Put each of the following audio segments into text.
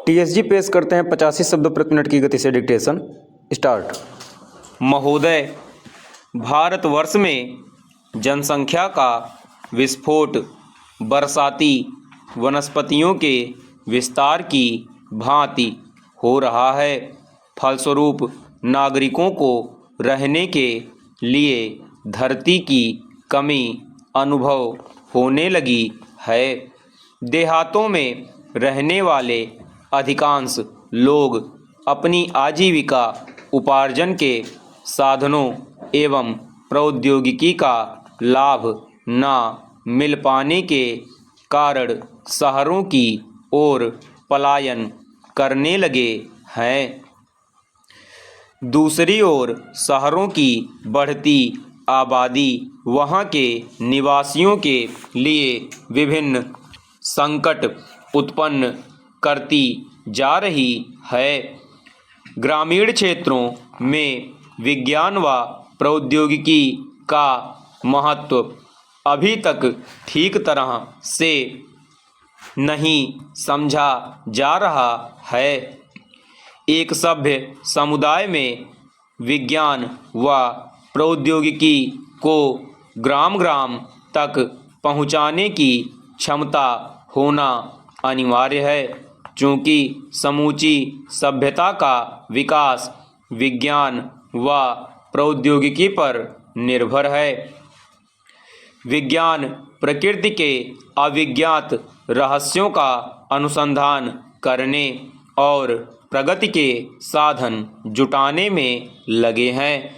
TSG पेश करते हैं 85 शब्द प्रति मिनट की गति से डिक्टेशन। स्टार्ट। महोदय, भारतवर्ष में जनसंख्या का विस्फोट बरसाती वनस्पतियों के विस्तार की भांति हो रहा है। फलस्वरूप नागरिकों को रहने के लिए धरती की कमी अनुभव होने लगी है। देहातों में रहने वाले अधिकांश लोग अपनी आजीविका उपार्जन के साधनों एवं प्रौद्योगिकी का लाभ न मिल पाने के कारण शहरों की ओर पलायन करने लगे हैं। दूसरी ओर शहरों की बढ़ती आबादी वहां के निवासियों के लिए विभिन्न संकट उत्पन्न करती जा रही है। ग्रामीण क्षेत्रों में विज्ञान व प्रौद्योगिकी का महत्व अभी तक ठीक तरह से नहीं समझा जा रहा है। एक सभ्य समुदाय में विज्ञान व प्रौद्योगिकी को ग्राम ग्राम तक पहुंचाने की क्षमता होना अनिवार्य है, क्योंकि समूची सभ्यता का विकास विज्ञान व प्रौद्योगिकी पर निर्भर है। विज्ञान प्रकृति के अविज्ञात रहस्यों का अनुसंधान करने और प्रगति के साधन जुटाने में लगे हैं।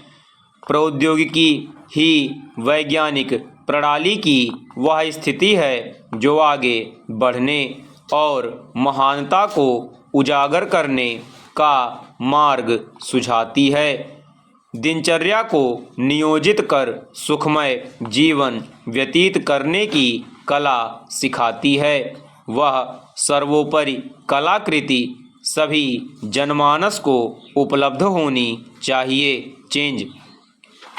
प्रौद्योगिकी ही वैज्ञानिक प्रणाली की वह स्थिति है जो आगे बढ़ने और महानता को उजागर करने का मार्ग सुझाती है। दिनचर्या को नियोजित कर सुखमय जीवन व्यतीत करने की कला सिखाती है। वह सर्वोपरि कलाकृति सभी जनमानस को उपलब्ध होनी चाहिए। चेंज।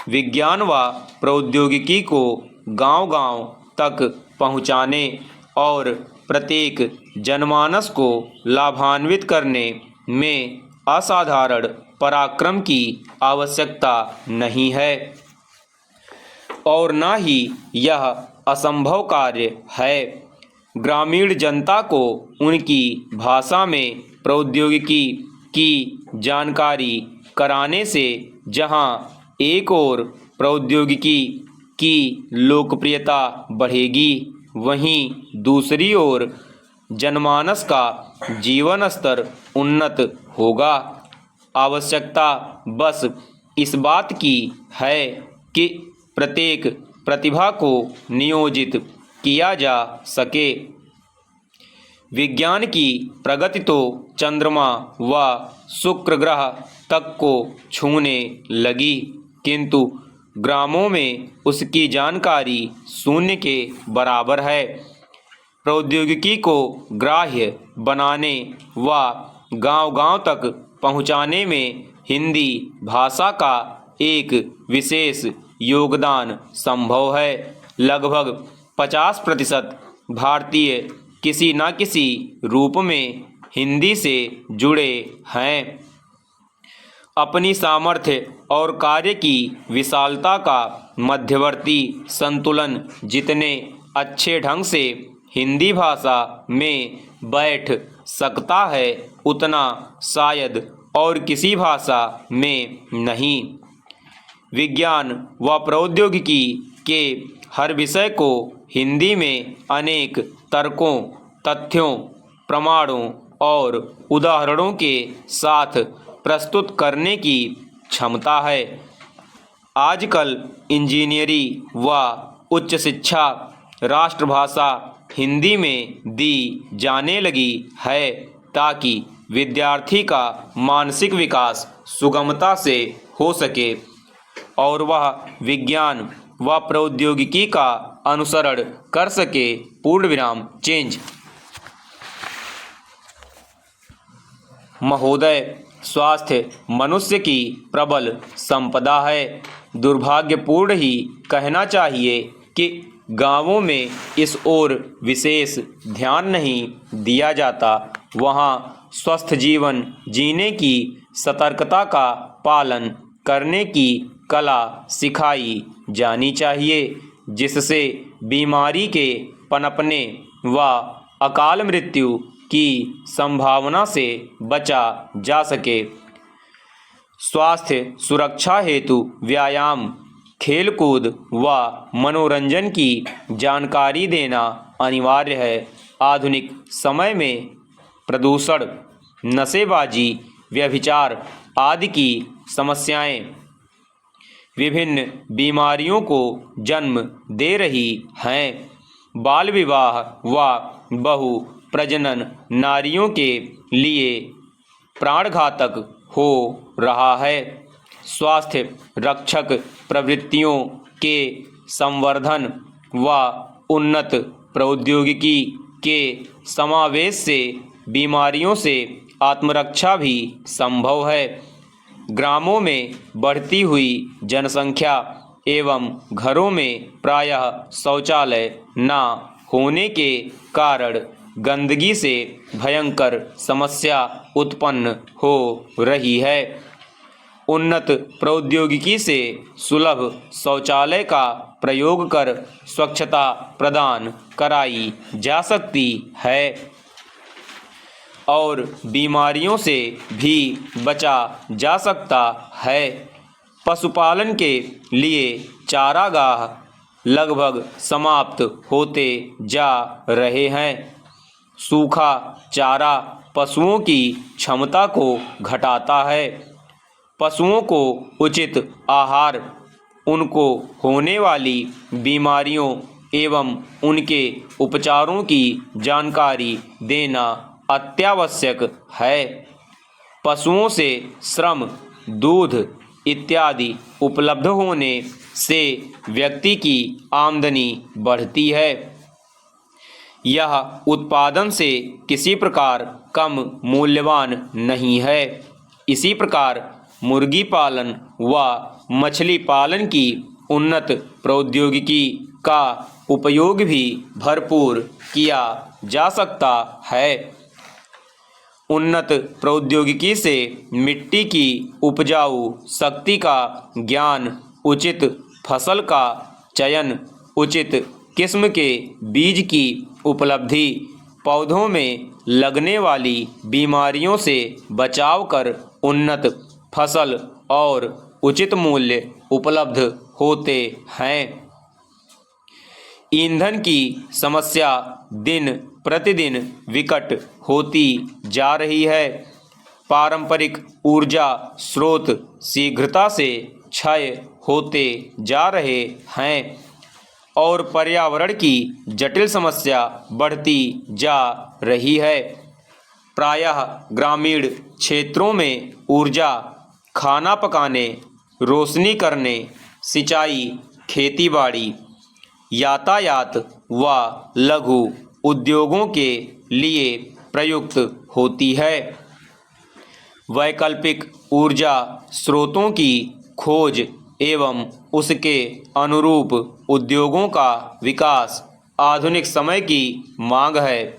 विज्ञान व प्रौद्योगिकी को गांव-गांव तक पहुंचाने और प्रत्येक जनमानस को लाभान्वित करने में असाधारण पराक्रम की आवश्यकता नहीं है और न ही यह असंभव कार्य है। ग्रामीण जनता को उनकी भाषा में प्रौद्योगिकी की जानकारी कराने से जहां एक ओर प्रौद्योगिकी की लोकप्रियता बढ़ेगी, वहीं दूसरी ओर जनमानस का जीवन स्तर उन्नत होगा। आवश्यकता बस इस बात की है कि प्रत्येक प्रतिभा को नियोजित किया जा सके। विज्ञान की प्रगति तो चंद्रमा व शुक्र ग्रह तक को छूने लगी, किंतु ग्रामों में उसकी जानकारी शून्य के बराबर है। प्रौद्योगिकी को ग्राह्य बनाने व गांव-गांव तक पहुंचाने में हिंदी भाषा का एक विशेष योगदान संभव है। लगभग 50% भारतीय किसी न किसी रूप में हिंदी से जुड़े हैं। अपनी सामर्थ्य और कार्य की विशालता का मध्यवर्ती संतुलन जितने अच्छे ढंग से हिंदी भाषा में बैठ सकता है, उतना शायद और किसी भाषा में नहीं। विज्ञान व प्रौद्योगिकी के हर विषय को हिंदी में अनेक तर्कों, तथ्यों, प्रमाणों और उदाहरणों के साथ प्रस्तुत करने की क्षमता है। आजकल इंजीनियरिंग व उच्च शिक्षा राष्ट्रभाषा हिंदी में दी जाने लगी है, ताकि विद्यार्थी का मानसिक विकास सुगमता से हो सके और वह विज्ञान व प्रौद्योगिकी का अनुसरण कर सके। पूर्ण विराम। चेंज। महोदय, स्वास्थ्य मनुष्य की प्रबल संपदा है। दुर्भाग्यपूर्ण ही कहना चाहिए कि गांवों में इस ओर विशेष ध्यान नहीं दिया जाता। वहाँ स्वस्थ जीवन जीने की सतर्कता का पालन करने की कला सिखाई जानी चाहिए, जिससे बीमारी के पनपने व अकाल मृत्यु की संभावना से बचा जा सके। स्वास्थ्य सुरक्षा हेतु व्यायाम, खेलकूद व मनोरंजन की जानकारी देना अनिवार्य है। आधुनिक समय में प्रदूषण, नशेबाजी, व्यभिचार आदि की समस्याएं विभिन्न बीमारियों को जन्म दे रही हैं। बाल विवाह व बहु प्रजनन नारियों के लिए प्राणघातक हो रहा है। स्वास्थ्य रक्षक प्रवृत्तियों के संवर्धन व उन्नत प्रौद्योगिकी के समावेश से बीमारियों से आत्मरक्षा भी संभव है। ग्रामों में बढ़ती हुई जनसंख्या एवं घरों में प्रायः शौचालय न होने के कारण गंदगी से भयंकर समस्या उत्पन्न हो रही है। उन्नत प्रौद्योगिकी से सुलभ शौचालय का प्रयोग कर स्वच्छता प्रदान कराई जा सकती है और बीमारियों से भी बचा जा सकता है। पशुपालन के लिए चारागाह लगभग समाप्त होते जा रहे हैं। सूखा चारा पशुओं की क्षमता को घटाता है। पशुओं को उचित आहार, उनको होने वाली बीमारियों एवं उनके उपचारों की जानकारी देना अत्यावश्यक है। पशुओं से श्रम, दूध इत्यादि उपलब्ध होने से व्यक्ति की आमदनी बढ़ती है। यह उत्पादन से किसी प्रकार कम मूल्यवान नहीं है। इसी प्रकार मुर्गी पालन व मछली पालन की उन्नत प्रौद्योगिकी का उपयोग भी भरपूर किया जा सकता है। उन्नत प्रौद्योगिकी से मिट्टी की उपजाऊ शक्ति का ज्ञान, उचित फसल का चयन, उचित किस्म के बीज की उपलब्धि, पौधों में लगने वाली बीमारियों से बचाव कर उन्नत फसल और उचित मूल्य उपलब्ध होते हैं। ईंधन की समस्या दिन प्रतिदिन विकट होती जा रही है। पारंपरिक ऊर्जा स्रोत शीघ्रता से क्षय होते जा रहे हैं और पर्यावरण की जटिल समस्या बढ़ती जा रही है। प्रायः ग्रामीण क्षेत्रों में ऊर्जा, खाना पकाने, रोशनी करने, सिंचाई, खेतीबाड़ी, यातायात व लघु उद्योगों के लिए प्रयुक्त होती है। वैकल्पिक ऊर्जा स्रोतों की खोज एवं उसके अनुरूप उद्योगों का विकास आधुनिक समय की मांग है।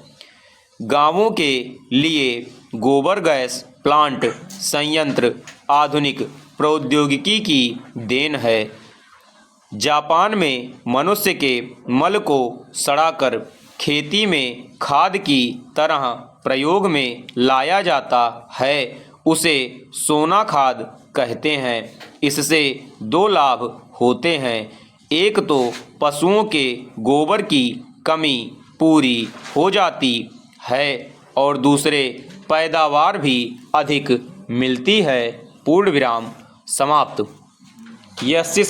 गांवों के लिए गोबर गैस प्लांट संयंत्र आधुनिक प्रौद्योगिकी की देन है। जापान में मनुष्य के मल को सड़ाकर खेती में खाद की तरह प्रयोग में लाया जाता है। उसे सोना खाद कहते हैं। इससे दो लाभ होते हैं। एक तो पशुओं के गोबर की कमी पूरी हो जाती है और दूसरे पैदावार भी अधिक मिलती है। पूर्ण विराम समाप्त। यह